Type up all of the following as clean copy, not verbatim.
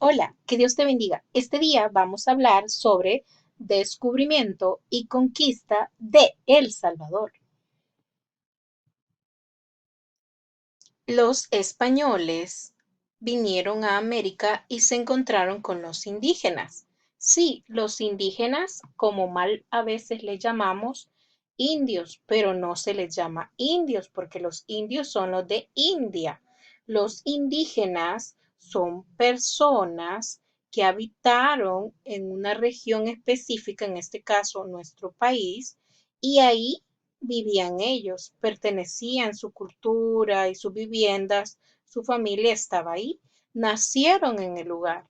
Hola, que Dios te bendiga. Este día vamos a hablar sobre descubrimiento y conquista de El Salvador. Los españoles vinieron a América y se encontraron con los indígenas. Sí, los indígenas, como mal a veces les llamamos indios, pero no se les llama indios porque los indios son los de India. Los indígenas son personas que habitaron en una región específica, en este caso nuestro país, y ahí vivían ellos, pertenecían su cultura y sus viviendas, su familia estaba ahí, nacieron en el lugar.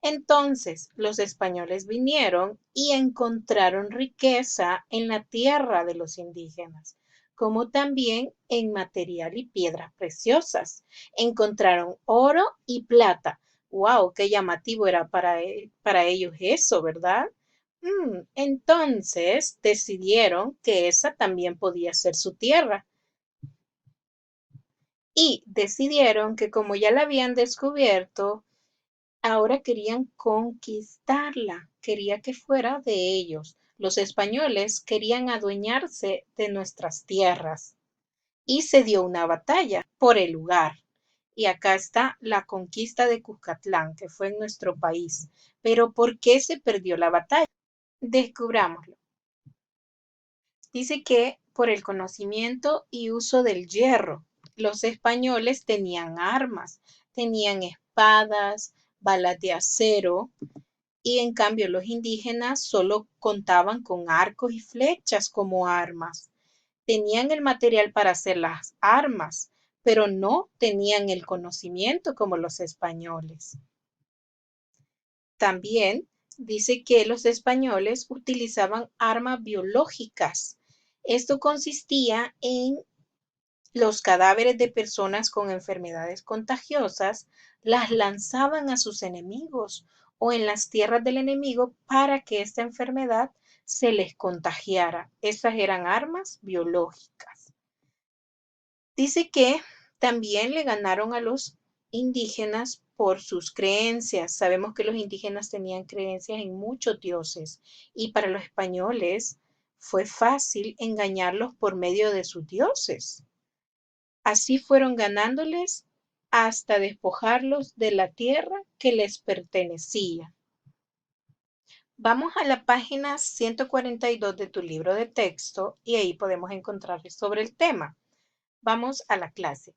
Entonces los españoles vinieron y encontraron riqueza en la tierra de los indígenas, como también en material y piedras preciosas. Encontraron oro y plata. ¡Wow! ¡Qué llamativo era para ellos eso, ¿verdad? Entonces decidieron que esa también podía ser su tierra y decidieron que como ya la habían descubierto, ahora querían conquistarla, quería que fuera de ellos. Los españoles querían adueñarse de nuestras tierras y se dio una batalla por el lugar. Y acá está la conquista de Cuscatlán, que fue en nuestro país. Pero ¿por qué se perdió la batalla? Descubrámoslo. Dice que por el conocimiento y uso del hierro, los españoles tenían armas, tenían espadas, balas de acero, y en cambio los indígenas solo contaban con arcos y flechas como armas. Tenían el material para hacer las armas, pero no tenían el conocimiento como los españoles. También dice que los españoles utilizaban armas biológicas. Esto consistía en los cadáveres de personas con enfermedades contagiosas, las lanzaban a sus enemigos o en las tierras del enemigo para que esta enfermedad se les contagiara. Estas eran armas biológicas. Dice que también le ganaron a los indígenas por sus creencias. Sabemos que los indígenas tenían creencias en muchos dioses y para los españoles fue fácil engañarlos por medio de sus dioses. Así fueron ganándoles hasta despojarlos de la tierra que les pertenecía. Vamos a la página 142 de tu libro de texto y ahí podemos encontrar sobre el tema. Vamos a la clase.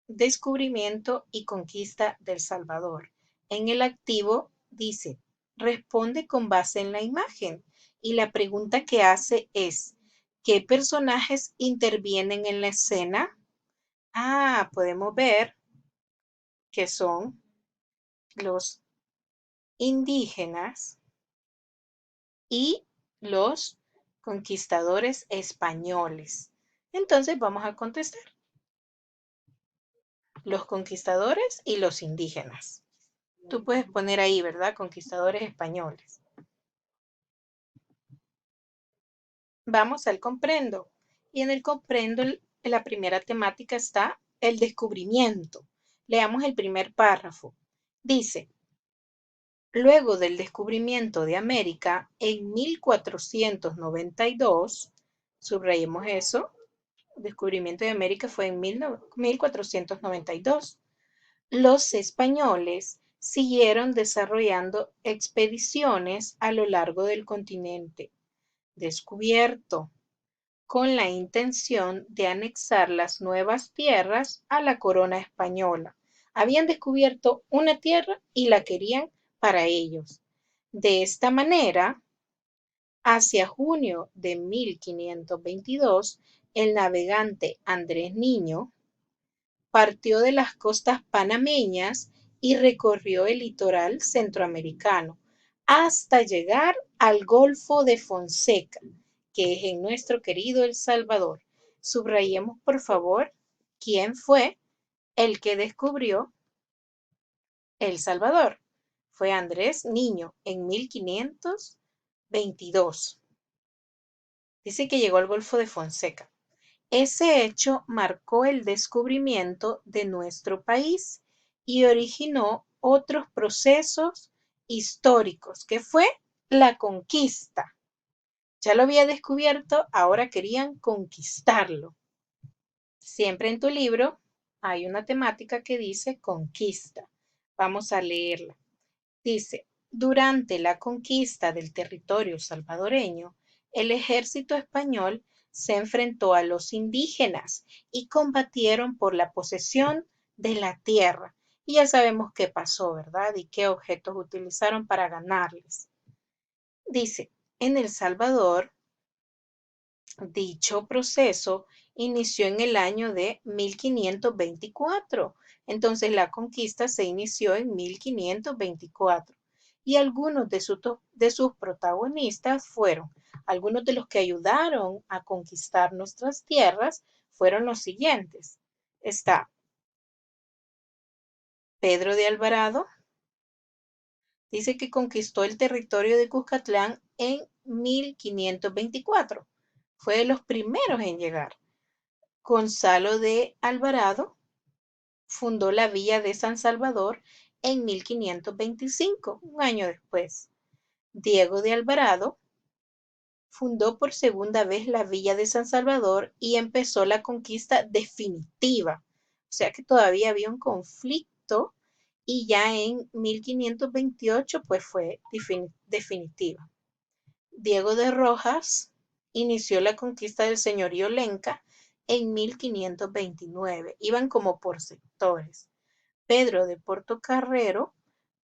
Descubrimiento y conquista del Salvador. En el activo dice, responde con base en la imagen. Y la pregunta que hace es, ¿qué personajes intervienen en la escena? Podemos ver que son los indígenas y los conquistadores españoles. Entonces vamos a contestar. Los conquistadores y los indígenas. Tú puedes poner ahí, ¿verdad? Conquistadores españoles. Vamos al comprendo. Y en el comprendo, en la primera temática está el descubrimiento. Leamos el primer párrafo. Dice, luego del descubrimiento de América en 1492, subrayemos eso, el descubrimiento de América fue en 1492, los españoles siguieron desarrollando expediciones a lo largo del continente descubierto, con la intención de anexar las nuevas tierras a la corona española. Habían descubierto una tierra y la querían para ellos. De esta manera, hacia junio de 1522, el navegante Andrés Niño partió de las costas panameñas y recorrió el litoral centroamericano hasta llegar al Golfo de Fonseca, que es en nuestro querido El Salvador. Subrayemos, por favor, quién fue el que descubrió El Salvador. Fue Andrés Niño en 1522. Dice que llegó al Golfo de Fonseca. Ese hecho marcó el descubrimiento de nuestro país y originó otros procesos históricos, que fue la conquista. Ya lo había descubierto, ahora querían conquistarlo. Siempre en tu libro hay una temática que dice conquista. Vamos a leerla. Dice, durante la conquista del territorio salvadoreño, el ejército español se enfrentó a los indígenas y combatieron por la posesión de la tierra. Y ya sabemos qué pasó, ¿verdad? Y qué objetos utilizaron para ganarles. Dice, en El Salvador, dicho proceso inició en el año de 1524. Entonces la conquista se inició en 1524 y algunos de sus protagonistas fueron, algunos de los que ayudaron a conquistar nuestras tierras fueron los siguientes. Está Pedro de Alvarado, dice que conquistó el territorio de Cuscatlán en 1524. Fue de los primeros en llegar. Gonzalo de Alvarado fundó la villa de San Salvador en 1525, un año después. Diego de Alvarado fundó por segunda vez la villa de San Salvador y empezó la conquista definitiva. O sea que todavía había un conflicto y ya en 1528 pues fue definitiva. Diego de Rojas inició la conquista del señorío Lenca en 1529. Iban como por sectores. Pedro de Portocarrero,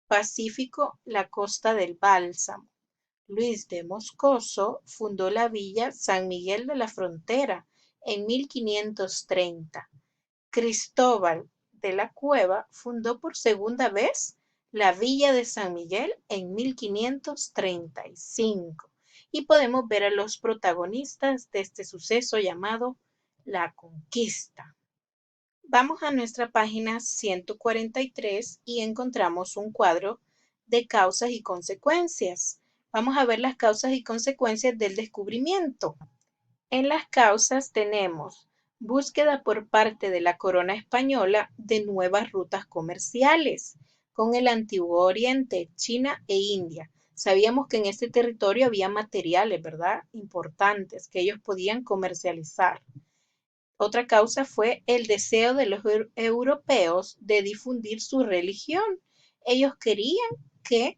Pacífico, la costa del Bálsamo. Luis de Moscoso fundó la villa San Miguel de la Frontera en 1530. Cristóbal de la Cueva fundó por segunda vez la villa de San Miguel en 1535. Y podemos ver a los protagonistas de este suceso llamado la conquista. Vamos a nuestra página 143 y encontramos un cuadro de causas y consecuencias. Vamos a ver las causas y consecuencias del descubrimiento. En las causas tenemos búsqueda por parte de la corona española de nuevas rutas comerciales con el Antiguo Oriente, China e India. Sabíamos que en este territorio había materiales, ¿verdad? Importantes que ellos podían comercializar. Otra causa fue el deseo de los europeos de difundir su religión. Ellos querían que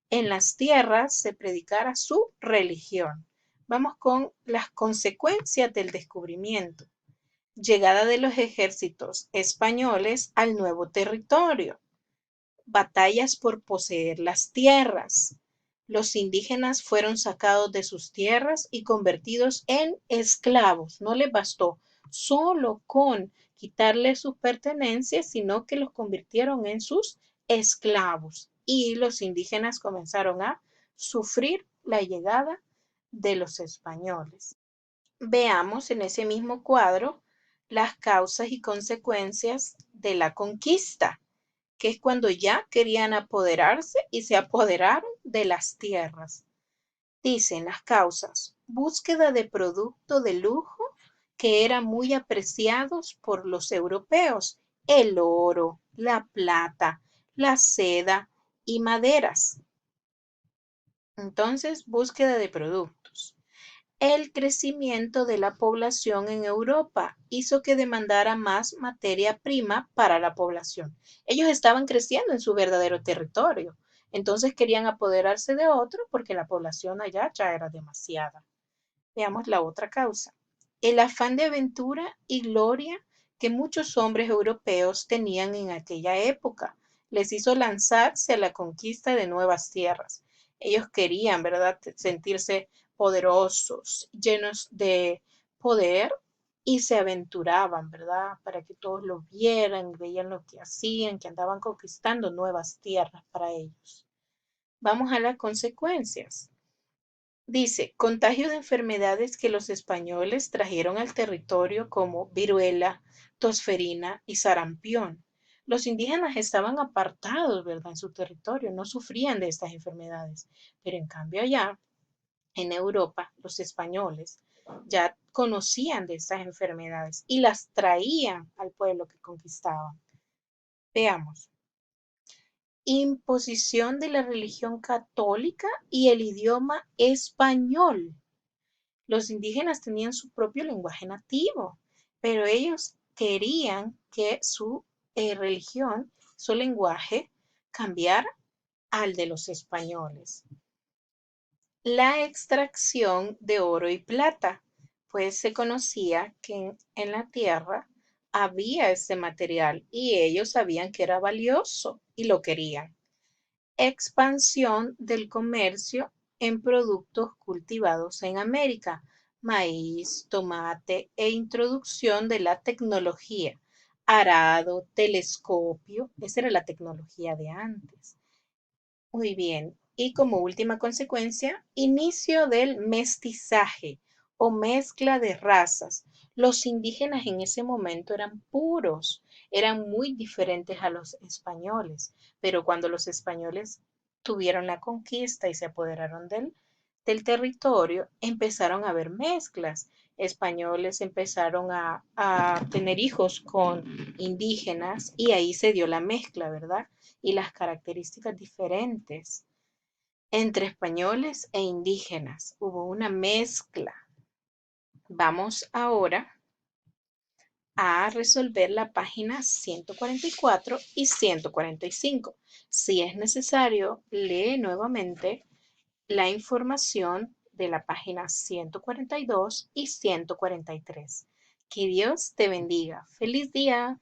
en las tierras se predicara su religión. Vamos con las consecuencias del descubrimiento. Llegada de los ejércitos españoles al nuevo territorio. Batallas por poseer las tierras. Los indígenas fueron sacados de sus tierras y convertidos en esclavos. No les bastó solo con quitarles sus pertenencias, sino que los convirtieron en sus esclavos. Y los indígenas comenzaron a sufrir la llegada de los españoles. Veamos en ese mismo cuadro las causas y consecuencias de la conquista, que es cuando ya querían apoderarse y se apoderaron de las tierras. Dicen las causas, búsqueda de producto de lujo que eran muy apreciados por los europeos, el oro, la plata, la seda y maderas. Entonces, búsqueda de productos. El crecimiento de la población en Europa hizo que demandara más materia prima para la población. Ellos estaban creciendo en su verdadero territorio, entonces querían apoderarse de otro porque la población allá ya era demasiada. Veamos la otra causa. El afán de aventura y gloria que muchos hombres europeos tenían en aquella época les hizo lanzarse a la conquista de nuevas tierras. Ellos querían, ¿verdad?, sentirse poderosos, llenos de poder y se aventuraban, ¿verdad?, para que todos los vieran, veían lo que hacían, que andaban conquistando nuevas tierras para ellos. Vamos a las consecuencias. Dice, contagio de enfermedades que los españoles trajeron al territorio como viruela, tosferina y sarampión. Los indígenas estaban apartados, ¿verdad?, en su territorio, no sufrían de estas enfermedades, pero en cambio allá, en Europa, los españoles ya conocían de estas enfermedades y las traían al pueblo que conquistaban. Veamos. imposición de la religión católica y el idioma español. Los indígenas tenían su propio lenguaje nativo, pero ellos querían que su religión, su lenguaje, cambiara al de los españoles. La extracción de oro y plata, pues se conocía que en la tierra había ese material y ellos sabían que era valioso y lo querían. Expansión del comercio en productos cultivados en América, maíz, tomate e introducción de la tecnología, arado, telescopio, esa era la tecnología de antes. Muy bien. Y como última consecuencia, inicio del mestizaje o mezcla de razas. Los indígenas en ese momento eran puros, eran muy diferentes a los españoles, pero cuando los españoles tuvieron la conquista y se apoderaron del territorio, empezaron a haber mezclas. Españoles empezaron a tener hijos con indígenas y ahí se dio la mezcla, ¿verdad? Y las características diferentes entre españoles e indígenas. Hubo una mezcla. Vamos ahora a resolver la página 144 y 145. Si es necesario, lee nuevamente la información de la página 142 y 143. Que Dios te bendiga. Feliz día.